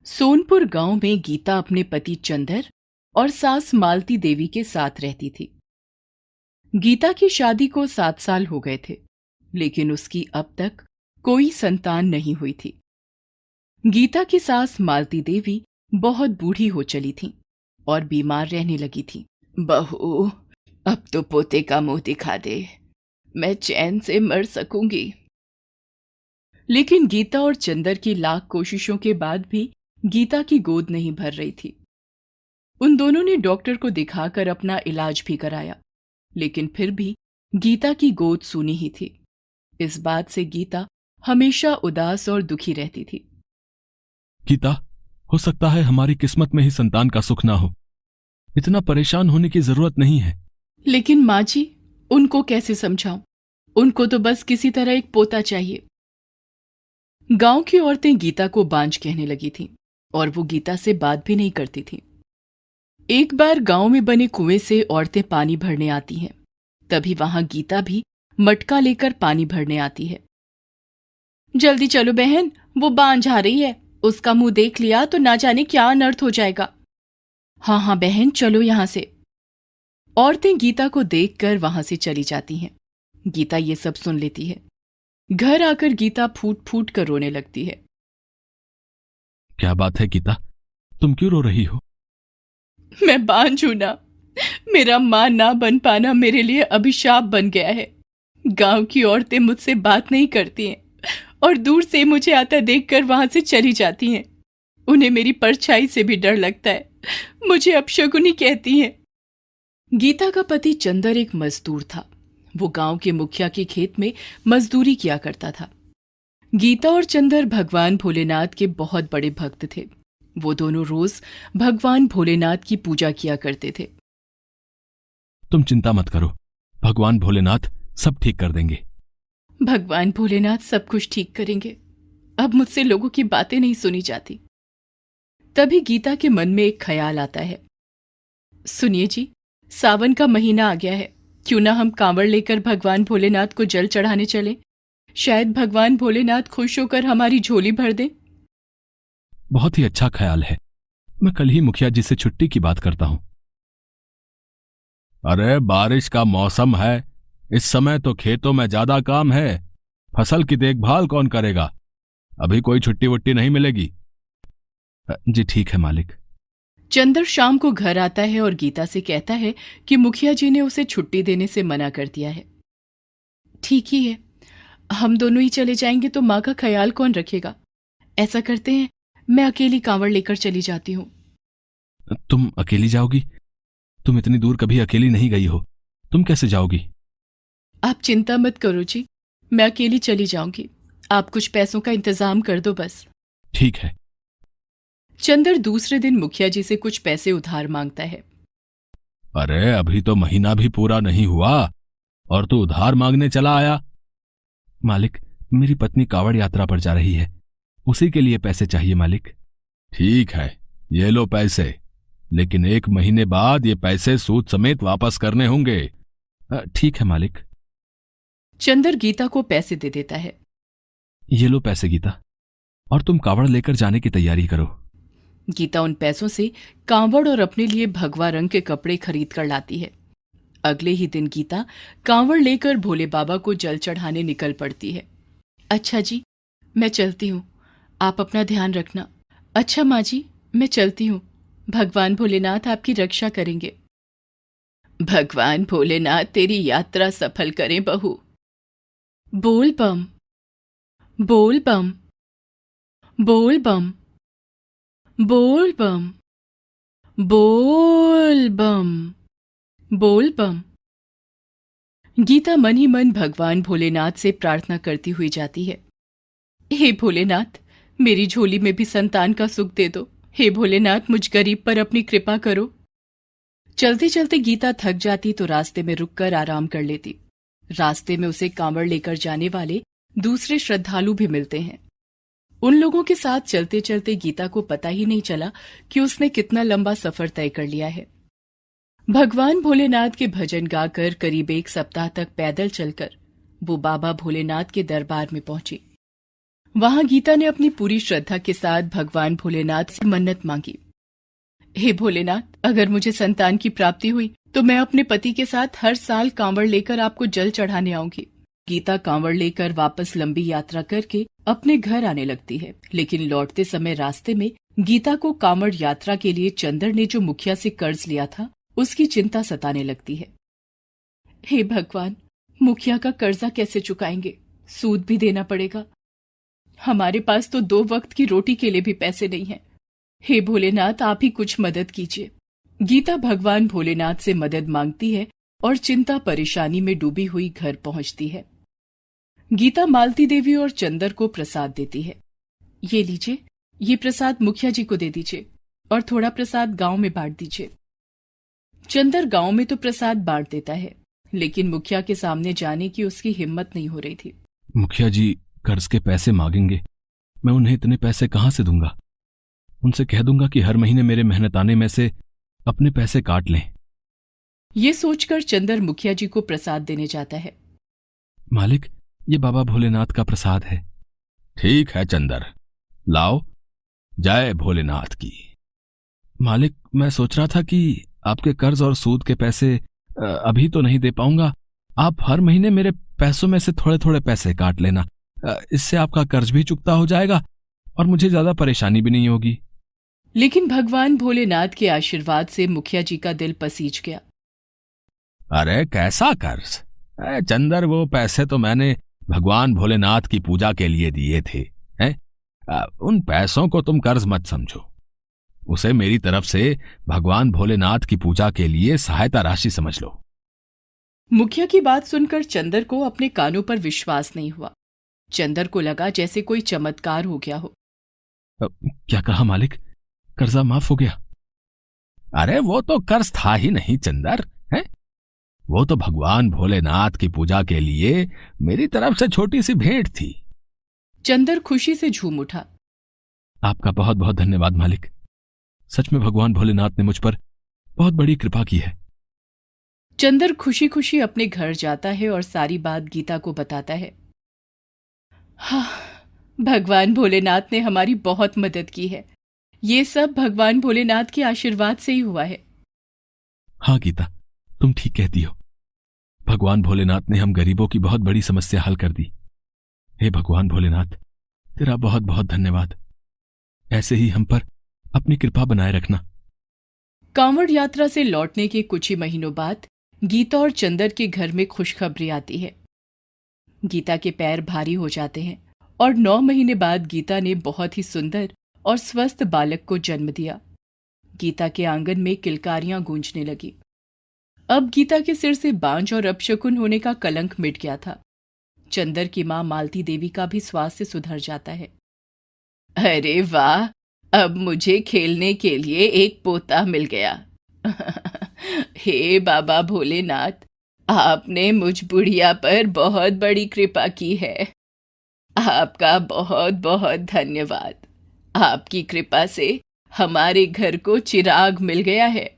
सोनपुर गांव में गीता अपने पति चंदर और सास मालती देवी के साथ रहती थी। गीता की शादी को 7 साल हो गए थे, लेकिन उसकी अब तक कोई संतान नहीं हुई थी। गीता की सास मालती देवी बहुत बूढ़ी हो चली थी और बीमार रहने लगी थी। बहू, अब तो पोते का मुंह दिखा दे, मैं चैन से मर सकूंगी। लेकिन गीता और चंदर की लाख कोशिशों के बाद भी गीता की गोद नहीं भर रही थी। उन दोनों ने डॉक्टर को दिखाकर अपना इलाज भी कराया, लेकिन फिर भी गीता की गोद सूनी ही थी। इस बात से गीता हमेशा उदास और दुखी रहती थी। गीता, हो सकता है हमारी किस्मत में ही संतान का सुख ना हो। इतना परेशान होने की जरूरत नहीं है। लेकिन माँ जी, उनको कैसे समझाऊं? उनको तो बस किसी तरह एक पोता चाहिए। गांव की औरतें गीता को बांझ कहने लगी थीं और वो गीता से बात भी नहीं करती थीं। एक बार गांव में बने कुएं से औरतें पानी भरने आती हैं। तभी वहां गीता भी मटका लेकर पानी भरने आती है। जल्दी चलो बहन, वो बांझ आ रही है। उसका मुंह देख लिया तो ना जाने क्या अनर्थ हो जाएगा। हाँ हाँ बहन, चलो यहां से। औरतें गीता को देखकर वहां से चली जाती हैं। गीता ये सब सुन लेती है। घर आकर गीता फूट फूट कर रोने लगती है। क्या बात है गीता, तुम क्यों रो रही हो? मैं बांझ हूं ना। मेरा मां ना बन पाना मेरे लिए अभिशाप बन गया है। गांव की औरतें मुझसे बात नहीं करती हैं और दूर से मुझे आता देखकर वहां से चली जाती हैं। उन्हें मेरी परछाई से भी डर लगता है। मुझे अपशकुनी कहती हैं। गीता का पति चंदर एक मजदूर था। वो गांव के मुखिया के खेत में मजदूरी किया करता था। गीता और चंदर भगवान भोलेनाथ के बहुत बड़े भक्त थे। वो दोनों रोज भगवान भोलेनाथ की पूजा किया करते थे। तुम चिंता मत करो, भगवान भोलेनाथ सब ठीक कर देंगे। भगवान भोलेनाथ सब कुछ ठीक करेंगे। अब मुझसे लोगों की बातें नहीं सुनी जाती। तभी गीता के मन में एक ख्याल आता है। सुनिए जी, सावन का महीना आ गया है। क्यों ना हम कांवड़ लेकर भगवान भोलेनाथ को जल चढ़ाने चलें? शायद भगवान भोलेनाथ खुश होकर हमारी झोली भर दें। बहुत ही अच्छा ख्याल है। मैं कल ही मुखिया जी से छुट्टी की बात करता हूं। अरे बारिश का मौसम है, इस समय तो खेतों में ज्यादा काम है। फसल की देखभाल कौन करेगा? अभी कोई छुट्टी वुट्टी नहीं मिलेगी। जी ठीक है मालिक। चंदर शाम को घर आता है और गीता से कहता है कि मुखिया जी ने उसे छुट्टी देने से मना कर दिया है। ठीक ही है, हम दोनों ही चले जाएंगे तो माँ का ख्याल कौन रखेगा? ऐसा करते हैं, मैं अकेली कांवड़ लेकर चली जाती हूँ। तुम अकेली जाओगी? तुम इतनी दूर कभी अकेली नहीं गई हो, तुम कैसे जाओगी? आप चिंता मत करो जी, मैं अकेली चली जाऊंगी। आप कुछ पैसों का इंतजाम कर दो बस। ठीक है। चंदर दूसरे दिन मुखिया जी से कुछ पैसे उधार मांगता है। अरे अभी तो महीना भी पूरा नहीं हुआ और तू उधार मांगने चला आया? मालिक, मेरी पत्नी कांवड़ यात्रा पर जा रही है, उसी के लिए पैसे चाहिए मालिक। ठीक है, ये लो पैसे, लेकिन 1 महीने बाद ये पैसे सूद समेत वापस करने होंगे। ठीक है मालिक। चंदर गीता को पैसे दे देता है। ये लो पैसे गीता, और तुम कांवड़ लेकर जाने की तैयारी करो। गीता उन पैसों से कांवड़ और अपने लिए भगवा रंग के कपड़े खरीद कर लाती है। अगले ही दिन गीता कांवड़ लेकर भोले बाबा को जल चढ़ाने निकल पड़ती है। अच्छा जी, मैं चलती हूँ, आप अपना ध्यान रखना। अच्छा माँ जी, मैं चलती हूँ, भगवान भोलेनाथ आपकी रक्षा करेंगे। भगवान भोलेनाथ तेरी यात्रा सफल करें बहू। बोल बम, बोल बम, बोल बम, बोल बम, बोल बम, बोल बम। गीता मन ही मन भगवान भोलेनाथ से प्रार्थना करती हुई जाती है। हे भोलेनाथ, मेरी झोली में भी संतान का सुख दे दो। हे भोलेनाथ, मुझ गरीब पर अपनी कृपा करो। चलते चलते गीता थक जाती तो रास्ते में रुककर आराम कर लेती। रास्ते में उसे कांवड़ लेकर जाने वाले दूसरे श्रद्धालु भी मिलते हैं। उन लोगों के साथ चलते चलते गीता को पता ही नहीं चला कि उसने कितना लंबा सफर तय कर लिया है। भगवान भोलेनाथ के भजन गाकर करीब 1 सप्ताह तक पैदल चलकर वो बाबा भोलेनाथ के दरबार में पहुंची। वहां गीता ने अपनी पूरी श्रद्धा के साथ भगवान भोलेनाथ से मन्नत मांगी। हे भोलेनाथ, अगर मुझे संतान की प्राप्ति हुई तो मैं अपने पति के साथ हर साल कांवड़ लेकर आपको जल चढ़ाने आऊंगी। गीता कांवड़ लेकर वापस लंबी यात्रा करके अपने घर आने लगती है, लेकिन लौटते समय रास्ते में गीता को कांवड़ यात्रा के लिए चंदर ने जो मुखिया से कर्ज लिया था उसकी चिंता सताने लगती है। हे भगवान, मुखिया का कर्जा कैसे चुकाएंगे? सूद भी देना पड़ेगा। हमारे पास तो 2 वक्त की रोटी के लिए भी पैसे नहीं हैं। हे भोलेनाथ, आप ही कुछ मदद कीजिए। गीता भगवान भोलेनाथ से मदद मांगती है और चिंता परेशानी में डूबी हुई घर पहुंचती है। गीता मालती देवी और चंदर को प्रसाद देती है। ये लीजिए, ये प्रसाद मुखिया जी को दे दीजिए और थोड़ा प्रसाद गांव में बांट दीजिए। चंदर गांव में तो प्रसाद बांट देता है, लेकिन मुखिया के सामने जाने की उसकी हिम्मत नहीं हो रही थी। मुखिया जी कर्ज के पैसे मांगेंगे, मैं उन्हें इतने पैसे कहां से दूंगा? उनसे कह दूंगा कि हर महीने मेरे मेहनताने में से अपने पैसे काट लें। ये सोचकर चंदर मुखिया जी को प्रसाद देने जाता है। मालिक, ये बाबा भोलेनाथ का प्रसाद है। ठीक है चंदर, लाओ, जय भोलेनाथ की। मालिक, मैं सोच रहा था कि आपके कर्ज और सूद के पैसे अभी तो नहीं दे पाऊंगा। आप हर महीने मेरे पैसों में से थोड़े थोड़े पैसे काट लेना। इससे आपका कर्ज भी चुकता हो जाएगा और मुझे ज्यादा परेशानी भी नहीं होगी। लेकिन भगवान भोलेनाथ के आशीर्वाद से मुखिया जी का दिल पसीज गया। अरे कैसा कर्ज? चंदर, वो पैसे तो मैंने भगवान भोलेनाथ की पूजा के लिए दिए थे। उन पैसों को तुम कर्ज मत समझो, उसे मेरी तरफ से भगवान भोलेनाथ की पूजा के लिए सहायता राशि समझ लो। मुखिया की बात सुनकर चंदर को अपने कानों पर विश्वास नहीं हुआ। चंदर को लगा जैसे कोई चमत्कार हो गया हो। क्या कहा मालिक? कर्जा माफ हो गया? अरे वो तो कर्ज था ही नहीं चंदर, है वो तो भगवान भोलेनाथ की पूजा के लिए मेरी तरफ से छोटी सी भेंट थी। चंदर खुशी से झूम उठा। आपका बहुत बहुत धन्यवाद मालिक, सच में भगवान भोलेनाथ ने मुझ पर बहुत बड़ी कृपा की है। चंदर खुशी खुशी अपने घर जाता है और सारी बात गीता को बताता है। हाँ, भगवान भोलेनाथ ने हमारी बहुत मदद की है। ये सब भगवान भोलेनाथ के आशीर्वाद से ही हुआ है। हाँ गीता, तुम ठीक कहती हो। भगवान भोलेनाथ ने हम गरीबों की बहुत बड़ी समस्या हल कर दी। हे भगवान भोलेनाथ, तेरा बहुत बहुत धन्यवाद। ऐसे ही हम पर अपनी कृपा बनाए रखना। कांवड़ यात्रा से लौटने के कुछ ही महीनों बाद गीता और चंदर के घर में खुशखबरी आती है। गीता के पैर भारी हो जाते हैं और 9 महीने बाद गीता ने बहुत ही सुंदर और स्वस्थ बालक को जन्म दिया। गीता के आंगन में किलकारियां गूंजने लगी। अब गीता के सिर से बांझ और अपशकुन होने का कलंक मिट गया था। चंदर की मां मालती देवी का भी स्वास्थ्य सुधर जाता है। अरे वाह, अब मुझे खेलने के लिए एक पोता मिल गया। हे बाबा भोलेनाथ, आपने मुझ बुढ़िया पर बहुत बड़ी कृपा की है। आपका बहुत बहुत धन्यवाद। आपकी कृपा से हमारे घर को चिराग मिल गया है।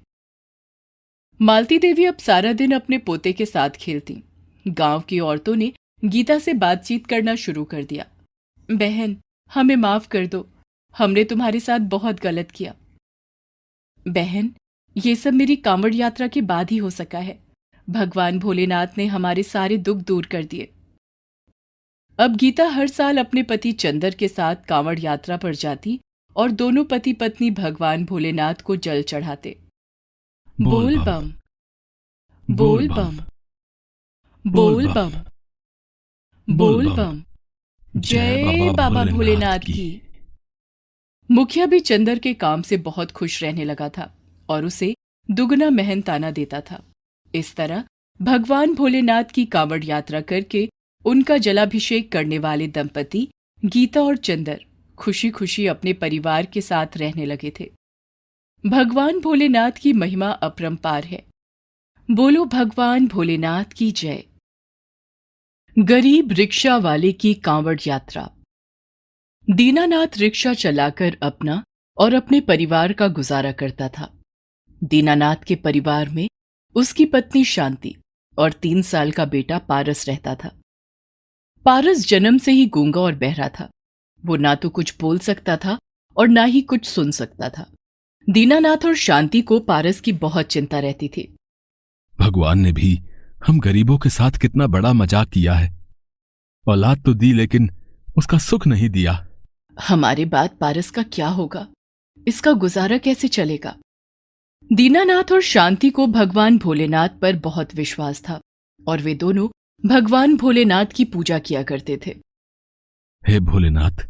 मालती देवी अब सारा दिन अपने पोते के साथ खेलती। गांव की औरतों ने गीता से बातचीत करना शुरू कर दिया। बहन, हमें माफ कर दो, हमने तुम्हारे साथ बहुत गलत किया। बहन, ये सब मेरी कांवड़ यात्रा के बाद ही हो सका है। भगवान भोलेनाथ ने हमारे सारे दुख दूर कर दिए। अब गीता हर साल अपने पति चंदर के साथ कांवड़ यात्रा पर जाती और दोनों पति पत्नी भगवान भोलेनाथ को जल चढ़ाते। बोल बम, बोल बम, बोल बम, बोल बम, जय बाबा भोलेनाथ की। मुखिया भी चंदर के काम से बहुत खुश रहने लगा था और उसे दुगना मेहनताना देता था। इस तरह भगवान भोलेनाथ की कांवड़ यात्रा करके उनका जलाभिषेक करने वाले दंपति गीता और चंदर खुशी खुशी अपने परिवार के साथ रहने लगे थे। भगवान भोलेनाथ की महिमा अपरंपार है। बोलो भगवान भोलेनाथ की जय। गरीब रिक्शा वाले की कांवड़ यात्रा। दीनानाथ रिक्शा चलाकर अपना और अपने परिवार का गुजारा करता था। दीनानाथ के परिवार में उसकी पत्नी शांति और 3 साल का बेटा पारस रहता था। पारस जन्म से ही गूंगा और बहरा था। वो ना तो कुछ बोल सकता था और ना ही कुछ सुन सकता था। दीनानाथ और शांति को पारस की बहुत चिंता रहती थी। भगवान ने भी हम गरीबों के साथ कितना बड़ा मजाक किया है। औलाद तो दी लेकिन उसका सुख नहीं दिया। हमारे बाद पारस का क्या होगा? इसका गुजारा कैसे चलेगा? दीनानाथ और शांति को भगवान भोलेनाथ पर बहुत विश्वास था और वे दोनों भगवान भोलेनाथ की पूजा किया करते थे। हे भोलेनाथ,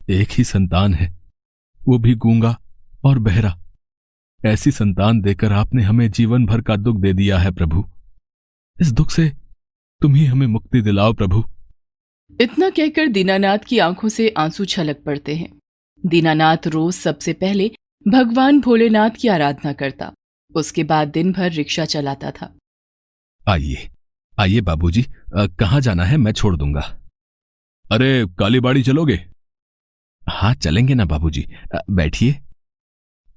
एक ही संतान है, वो भी गूंगा और बहरा। ऐसी संतान देकर आपने हमें जीवन भर का दुख दे दिया है प्रभु। इस दुख से तुम ही हमें मुक्ति दिलाओ प्रभु। इतना कहकर दीनानाथ की आंखों से आंसू छलक पड़ते हैं। दीनानाथ रोज सबसे पहले भगवान भोलेनाथ की आराधना करता, उसके बाद दिन भर रिक्शा चलाता था। आइए आइए बाबूजी, कहाँ जाना है मैं छोड़ दूंगा। अरे कालीबाड़ी चलोगे? हाँ चलेंगे ना बाबूजी, बैठिए।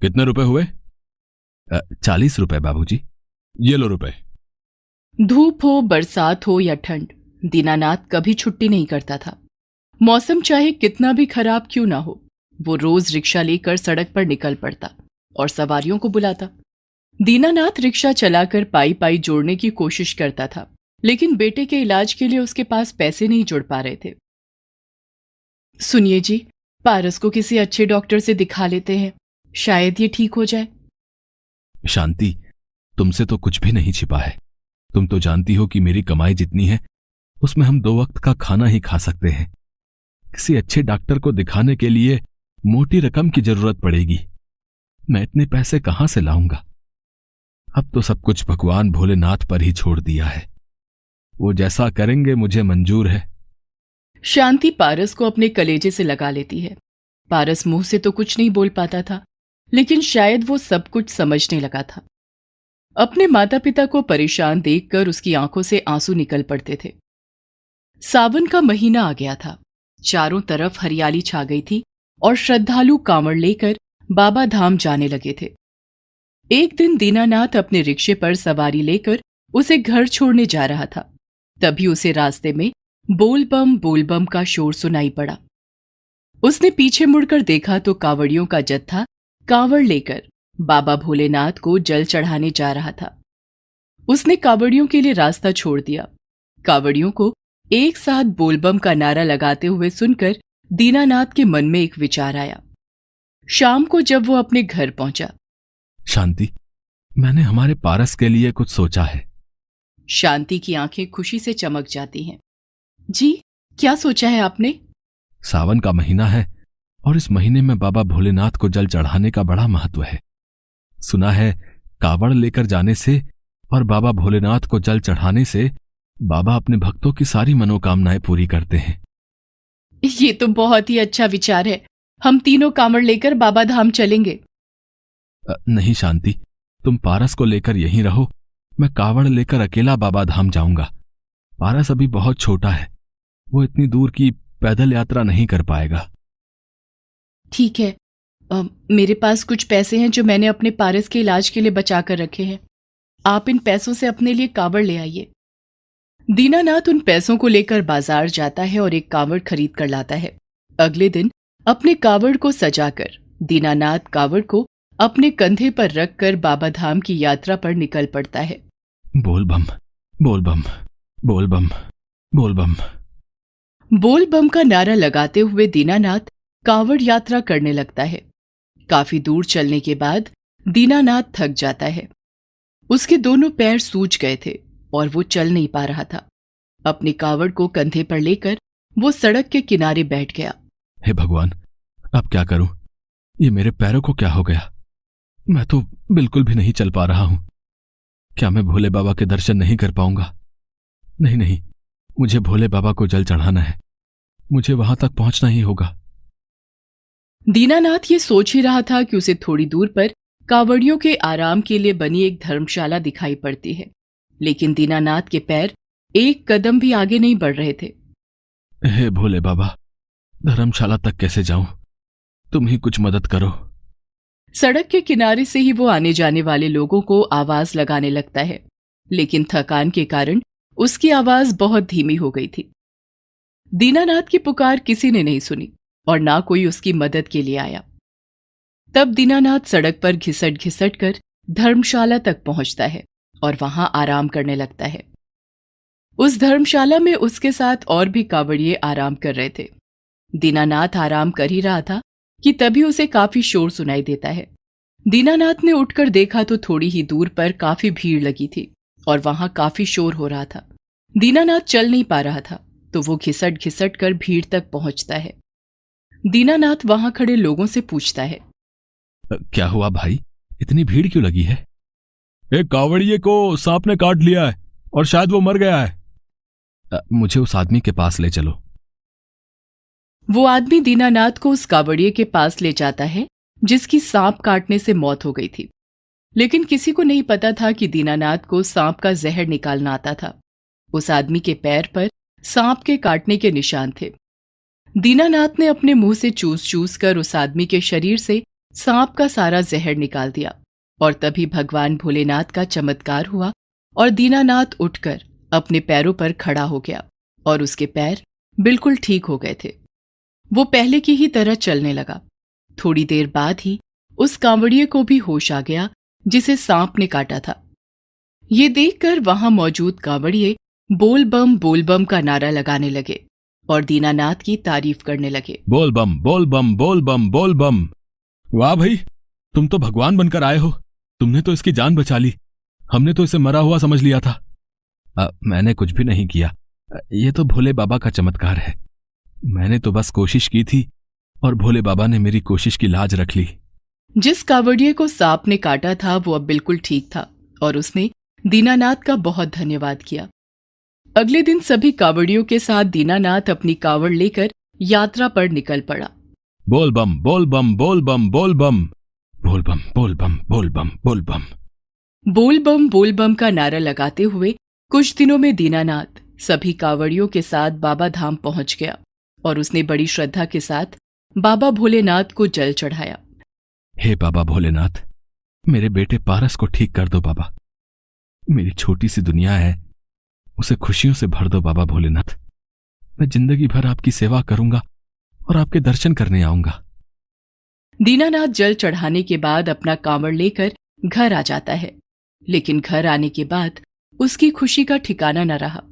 कितने रुपए हुए? 40 रुपए बाबूजी। ये लो रुपए। धूप हो, बरसात हो या ठंड, दीनानाथ कभी छुट्टी नहीं करता था। मौसम चाहे कितना भी खराब क्यों ना हो, वो रोज रिक्शा लेकर सड़क पर निकल पड़ता और सवारियों को बुलाता। दीनानाथ रिक्शा चलाकर पाई पाई जोड़ने की कोशिश करता था, लेकिन बेटे के इलाज के लिए उसके पास पैसे नहीं जुड़ पा रहे थे। सुनिए जी, पारस को किसी अच्छे डॉक्टर से दिखा लेते हैं, शायद ये ठीक हो जाए। शांति, तुमसे तो कुछ भी नहीं छिपा है। तुम तो जानती हो कि मेरी कमाई जितनी है उसमें हम 2 वक्त का खाना ही खा सकते हैं। किसी अच्छे डॉक्टर को दिखाने के लिए मोटी रकम की जरूरत पड़ेगी। मैं इतने पैसे कहां से लाऊंगा? अब तो सब कुछ भगवान भोलेनाथ पर ही छोड़ दिया है। वो जैसा करेंगे मुझे मंजूर है। शांति पारस को अपने कलेजे से लगा लेती है। पारस मुंह से तो कुछ नहीं बोल पाता था, लेकिन शायद वो सब कुछ समझने लगा था। अपने माता पिता को परेशान देखकर उसकी आंखों से आंसू निकल पड़ते थे। सावन का महीना आ गया था। चारों तरफ हरियाली छा गई थी और श्रद्धालु कांवड़ लेकर बाबा धाम जाने लगे थे। एक दिन दीनानाथ अपने रिक्शे पर सवारी लेकर उसे घर छोड़ने जा रहा था। तभी उसे रास्ते में बोल बम का शोर सुनाई पड़ा। उसने पीछे मुड़कर देखा तो कांवड़ियों का जत्था कांवड़ लेकर बाबा भोलेनाथ को जल चढ़ाने जा रहा था। उसने कांवड़ियों के लिए रास्ता छोड़ दिया। कांवड़ियों को एक साथ बोलबम का नारा लगाते हुए सुनकर दीनानाथ के मन में एक विचार आया। शाम को जब वो अपने घर पहुंचा, शांति, मैंने हमारे पारस के लिए कुछ सोचा है। शांति की आंखें खुशी से चमक जाती हैं। जी, क्या सोचा है आपने? सावन का महीना है और इस महीने में बाबा भोलेनाथ को जल चढ़ाने का बड़ा महत्व है। सुना है कावड़ लेकर जाने से और बाबा भोलेनाथ को जल चढ़ाने से बाबा अपने भक्तों की सारी मनोकामनाएं पूरी करते हैं। ये तो बहुत ही अच्छा विचार है। हम तीनों कांवड़ लेकर बाबा धाम चलेंगे। नहीं शांति, तुम पारस को लेकर यहीं रहो। मैं कावड़ लेकर अकेला बाबा धाम जाऊंगा। पारस अभी बहुत छोटा है, वो इतनी दूर की पैदल यात्रा नहीं कर पाएगा। ठीक है, मेरे पास कुछ पैसे हैं जो मैंने अपने पारस के इलाज के लिए बचा कर रखे हैं। आप इन पैसों से अपने लिए कावड़ ले आइए। दीनानाथ उन पैसों को लेकर बाजार जाता है और एक कावड़ खरीद कर लाता है। अगले दिन अपने कावड़ को सजाकर दीनानाथ कावड़ को अपने कंधे पर रखकर बाबा धाम की यात्रा पर निकल पड़ता है। बोल बम, बोल बम, बोल बम, बोल बम। बोल बम का नारा लगाते हुए दीनानाथ कावड़ यात्रा करने लगता है। काफी दूर चलने के बाद दीनानाथ थक जाता है। उसके दोनों पैर सूज गए थे और वो चल नहीं पा रहा था। अपने कावड़ को कंधे पर लेकर वो सड़क के किनारे बैठ गया। हे भगवान, अब क्या करूं? ये मेरे पैरों को क्या हो गया? मैं तो बिल्कुल भी नहीं चल पा रहा हूं। क्या मैं भोले बाबा के दर्शन नहीं कर पाऊंगा? नहीं नहीं, मुझे भोले बाबा को जल चढ़ाना है। मुझे वहां तक पहुंचना ही होगा। दीनानाथ ये सोच ही रहा था कि उसे थोड़ी दूर पर कांवड़ियों के आराम के लिए बनी एक धर्मशाला दिखाई पड़ती है, लेकिन दीनानाथ के पैर एक कदम भी आगे नहीं बढ़ रहे थे। हे भोले बाबा, धर्मशाला तक कैसे जाऊं? तुम ही कुछ मदद करो। सड़क के किनारे से ही वो आने जाने वाले लोगों को आवाज लगाने लगता है, लेकिन थकान के कारण उसकी आवाज बहुत धीमी हो गई थी। दीनानाथ की पुकार किसी ने नहीं सुनी। और ना कोई उसकी मदद के लिए आया। तब दीनानाथ सड़क पर घिसट घिसट कर धर्मशाला तक पहुंचता है और वहां आराम करने लगता है। उस धर्मशाला में उसके साथ और भी कांवड़िए आराम कर रहे थे। दीनानाथ आराम कर ही रहा था कि तभी उसे काफी शोर सुनाई देता है। दीनानाथ ने उठकर देखा तो थोड़ी ही दूर पर काफी भीड़ लगी थी और वहां काफी शोर हो रहा था। दीनानाथ चल नहीं पा रहा था तो वो घिसट घिसट कर भीड़ तक पहुंचता है। दीनानाथ वहां खड़े लोगों से पूछता है, क्या हुआ भाई, इतनी भीड़ क्यों लगी है? एक कांवड़िए को सांप ने काट लिया है और शायद वो मर गया है। मुझे उस आदमी के पास ले चलो। वो आदमी दीनानाथ को उस कांवड़िए के पास ले जाता है जिसकी सांप काटने से मौत हो गई थी। लेकिन किसी को नहीं पता था कि दीनानाथ को सांप का जहर निकालना आता था। उस आदमी के पैर पर सांप के काटने के निशान थे। दीनानाथ ने अपने मुंह से चूस चूस कर उस आदमी के शरीर से सांप का सारा जहर निकाल दिया और तभी भगवान भोलेनाथ का चमत्कार हुआ और दीनानाथ उठकर अपने पैरों पर खड़ा हो गया और उसके पैर बिल्कुल ठीक हो गए थे। वो पहले की ही तरह चलने लगा। थोड़ी देर बाद ही उस कांवड़िए को भी होश आ गया जिसे सांप ने काटा था। ये देखकर वहां मौजूद कांवड़िए बोल बम का नारा लगाने लगे और दीनानाथ की तारीफ करने लगे। बोल बम बोल बम बोल बम बोल बम। वाह भाई, तुम तो भगवान बनकर आए हो। तुमने तो इसकी जान बचा ली, हमने तो इसे मरा हुआ समझ लिया था। मैंने कुछ भी नहीं किया, ये तो भोले बाबा का चमत्कार है। मैंने तो बस कोशिश की थी और भोले बाबा ने मेरी कोशिश की लाज रख ली। जिस कांवड़िए को सांप ने काटा था वो अब बिल्कुल ठीक था और उसने दीनानाथ का बहुत धन्यवाद किया। अगले दिन सभी कांवड़ियों के साथ दीनानाथ अपनी कांवड़ लेकर यात्रा पर निकल पड़ा। बोल बम बोल बम बोल बम बोल बम बोल बम बोल बम बोल बम बोल बम। बोल बम का नारा लगाते हुए कुछ दिनों में दीनानाथ सभी कांवड़ियों के साथ बाबा धाम पहुंच गया और उसने बड़ी श्रद्धा के साथ बाबा भोलेनाथ को जल चढ़ाया। हे बाबा भोलेनाथ, मेरे बेटे पारस को ठीक कर दो बाबा। मेरी छोटी सी दुनिया है, उसे खुशियों से भर दो बाबा भोलेनाथ। मैं जिंदगी भर आपकी सेवा करूंगा और आपके दर्शन करने आऊंगा। दीनानाथ जल चढ़ाने के बाद अपना कांवड़ लेकर घर आ जाता है, लेकिन घर आने के बाद उसकी खुशी का ठिकाना न रहा।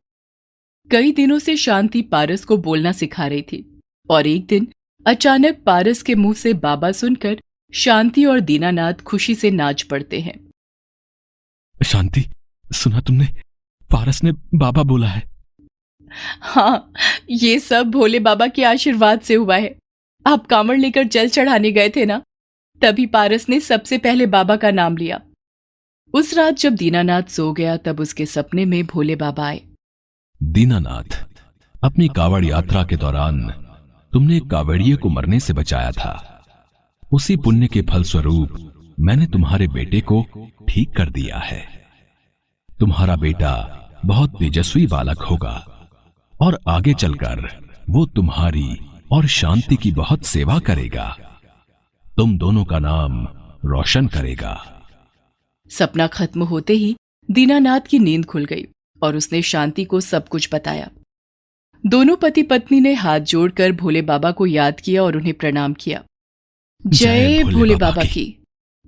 कई दिनों से शांति पारस को बोलना सिखा रही थी और एक दिन अचानक पारस के मुंह से बाबा सुनकर शांति और दीनानाथ खुशी से नाच पड़ते हैं। शांति, सुना तुमने? पारस ने बाबा बोला है। हाँ, ये सब भोले बाबा के आशीर्वाद से हुआ है। आप कांवड़ लेकर जल चढ़ाने गए थे ना, तभी पारस ने सबसे पहले बाबा का नाम लिया। उस रात जब दीनानाथ सो गया तब उसके सपने में भोले बाबा आए। दीनानाथ, अपनी कांवड़ यात्रा के दौरान तुमने एक कांवड़िए को मरने से बचाया था। उसी पुण्य के फलस्वरूप मैंने तुम्हारे बेटे को ठीक कर दिया है। तुम्हारा बेटा बहुत तेजस्वी बालक होगा और आगे चलकर वो तुम्हारी और शांति की बहुत सेवा करेगा। तुम दोनों का नाम रोशन करेगा। सपना खत्म होते ही दीनानाथ की नींद खुल गई और उसने शांति को सब कुछ बताया। दोनों पति पत्नी ने हाथ जोड़कर भोले बाबा को याद किया और उन्हें प्रणाम किया। जय भोले बाबा की।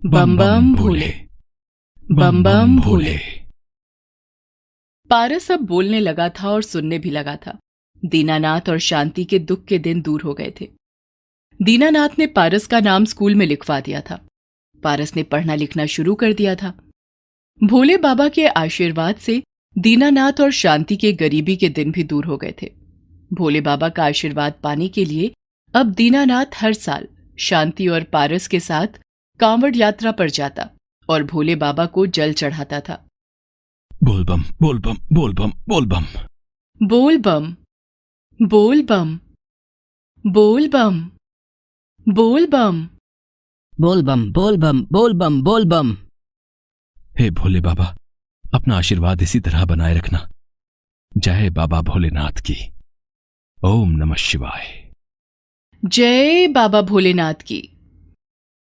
बम बम भोले, बम बम भोले। पारस अब बोलने लगा था और सुनने भी लगा था। दीनानाथ और शांति के दुख के दिन दूर हो गए थे। दीनानाथ ने पारस का नाम स्कूल में लिखवा दिया था। पारस ने पढ़ना लिखना शुरू कर दिया था। भोले बाबा के आशीर्वाद से दीनानाथ और शांति के गरीबी के दिन भी दूर हो गए थे। भोले बाबा का आशीर्वाद पाने के लिए अब दीनानाथ हर साल शांति और पारस के साथ कांवड़ यात्रा पर जाता और भोले बाबा को जल चढ़ाता था। बोल बम बोल बम बोल बम बोल बम बोल बम बोल बम बोल बम बोल बम बोल बम बोल बम बोल बम बोल बम। हे भोले बाबा, अपना आशीर्वाद इसी तरह बनाए रखना। जय बाबा भोलेनाथ की। ओम नमः शिवाय। जय बाबा भोलेनाथ की।